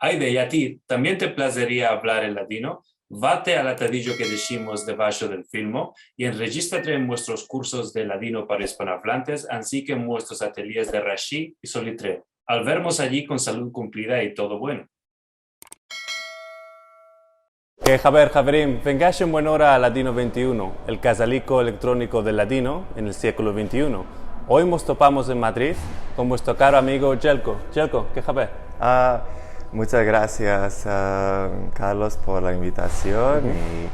Aide, ¿y a ti también te placería hablar en latino? Vate al atadillo que decimos debajo del filmo y enregístrate en nuestros cursos de latino para hispanohablantes, así que en nuestros ateliers de Rashi y Solitre. Al vernos allí con salud cumplida y todo bueno. Javerim, vengáis en buena hora a Latino 21, el casalico electrónico del latino en el siglo XXI. Hoy nos topamos en Madrid con vuestro caro amigo Jelko. Jelko, ¿qué javer? Muchas gracias, Carlos, por la invitación y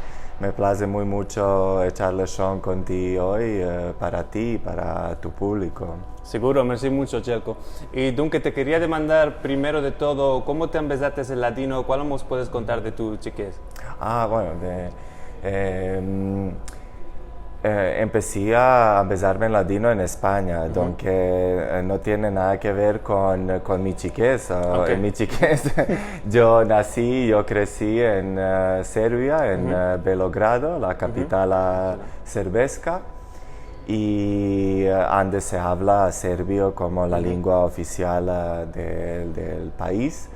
me place mucho echarle son contigo hoy para ti y para tu público. Seguro, merci mucho, Jelko. Y Dunque, te quería demandar primero de todo, ¿cómo te empezaste en latino? ¿Cuál nos puedes contar de tu chiquez? Bueno, empecé a empezarme en latino en España, aunque no tiene nada que ver con mi chiquez. Okay. En mi chiquez yo crecí en Serbia, en Belgrado, la capital serbesca, y donde se habla serbio como la lengua oficial del país.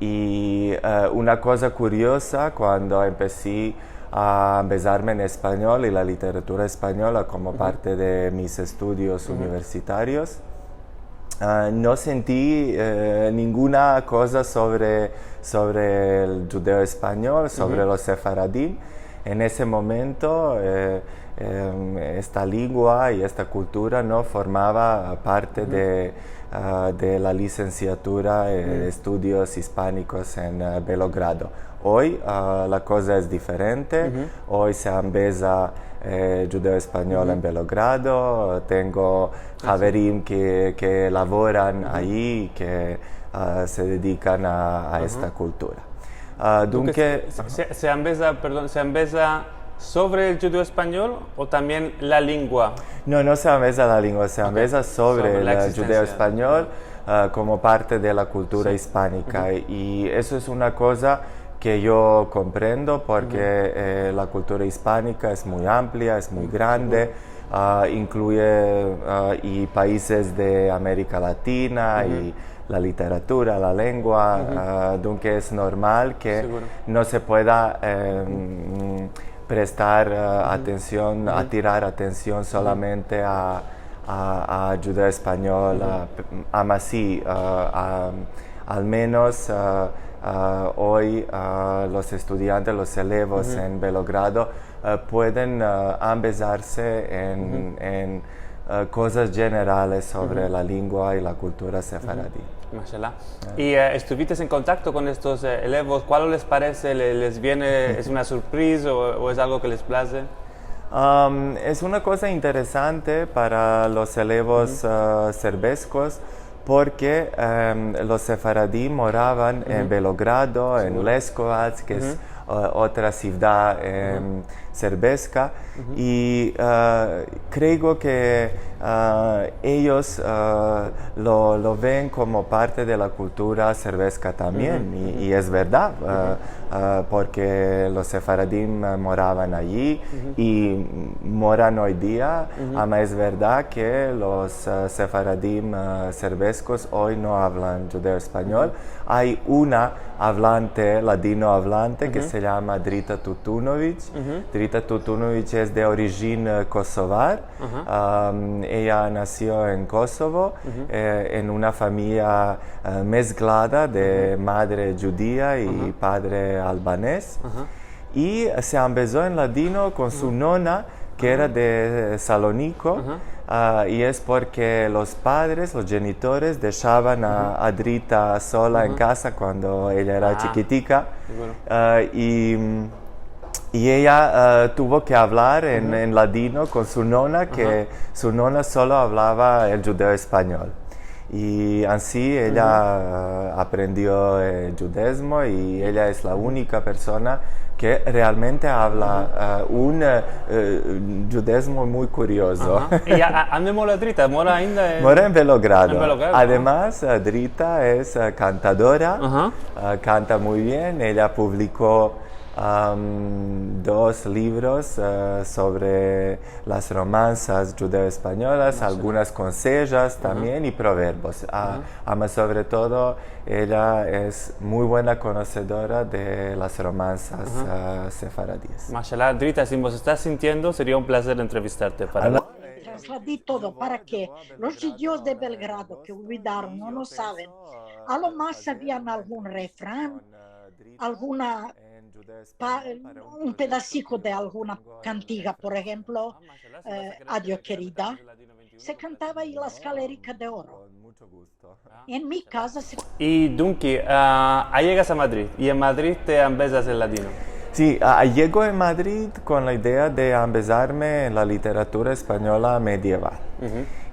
Y una cosa curiosa, cuando empecé a empezarme en español y la literatura española como parte de mis estudios universitarios, no sentí ninguna cosa sobre el judeo español, sobre los sefaradí. En ese momento esta lengua y esta cultura no formaba parte de la licenciatura de estudios hispánicos en Belgrado. Hoy la cosa es diferente, hoy se empieza judeo español en Belgrado, tengo javerim que laboran allí, que se dedican a esta cultura. Dunque, ¿se empieza sobre el judeo español o también la lengua? No se empieza la lengua, se empieza sobre el judeo español como parte de la cultura hispánica, y eso es una cosa que yo comprendo porque la cultura hispánica es muy amplia, es muy grande, incluye y países de América Latina y la literatura, la lengua, entonces es normal que no se pueda prestar atención, tirar atención solamente a judeo español, aún así, al menos hoy los estudiantes, los elevos en Belgrado pueden empezarse en cosas generales sobre la lengua y la cultura sefaradí. Mashallah. ¿Y estuviste en contacto con estos elevos? ¿Cuál les parece? ¿Les viene, es una sorpresa o es algo que les place? Es una cosa interesante para los elevos serbescos, porque los sefaradí moraban en Belgrado, en Leskovac, que es otra ciudad serbesca, y creo que ellos lo ven como parte de la cultura serbesca también, y es verdad, porque los sefaradim moraban allí y moran hoy día, pero es verdad que los sefaradim serbescos hoy no hablan judeo español. Hay una hablante, ladino hablante, que se llama Drita Tutunovic. Drita Tutunovic es de origen kosovar. Ella nació en Kosovo, en una familia mezclada de madre judía y padre albanés. Y se empezó en ladino con su nona, que era de Salónico. Y es porque los padres, los genitores, dejaban a Drita sola en casa cuando ella era chiquitica. Y ella tuvo que hablar en ladino con su nona, que su nona solo hablaba el judeo español. Y así ella aprendió el judaísmo, y ella es la única persona que realmente habla un judaísmo muy curioso. ¿Y dónde mora Drita? ¿Mora ainda Mora en Belgrado. Además, Drita es cantadora, canta muy bien. Ella publicó dos libros sobre las romanzas judeo-españolas, algunas consejos también y proverbios. Ama sobre todo, ella es muy buena conocedora de las romanzas sefaradíes. Mashallah, Drita, si vos estás sintiendo, sería un placer entrevistarte. Trasladí todo para que los judíos de Belgrado que olvidaron no lo saben. A lo más sabían algún refrán, un pedacito de alguna cantiga, por ejemplo, Adiós querida, se cantaba en la escalerica de oro. En mi casa se... Y Dunki, llegas a Madrid y en Madrid te empezas el ladino. Sí, llego a Madrid con la idea de empezarme en la literatura española medieval.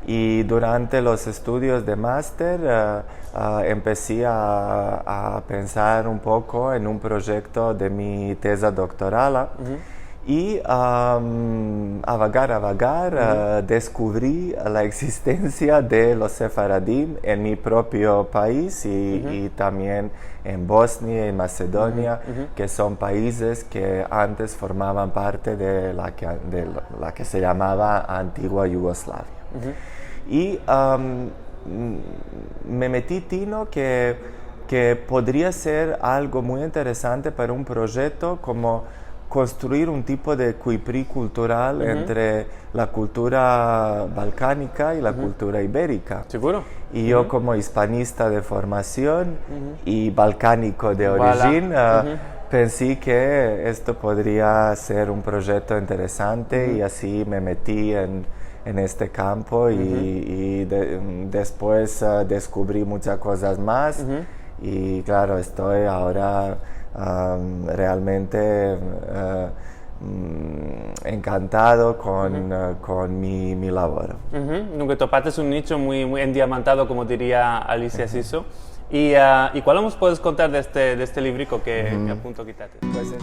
Y durante los estudios de máster empecé a pensar un poco en un proyecto de mi tesis doctoral. Y a vagar, descubrí la existencia de los sefaradim en mi propio país y también en Bosnia y Macedonia, que son países que antes formaban parte de la que se llamaba Antigua Yugoslavia. Y me metí, Tino, que podría ser algo muy interesante para un proyecto como construir un tipo de cuiprí cultural entre la cultura balcánica y la cultura ibérica. ¿Seguro? Y yo como hispanista de formación y balcánico de origen, pensé que esto podría ser un proyecto interesante y así me metí en este campo y después descubrí muchas cosas más y claro, estoy ahora realmente encantado con mi labor. Nunca topaste un nicho muy endiamantado, como diría Alicia Siso. ¿Y cuál nos puedes contar de este librico que a punto quitaste? Pues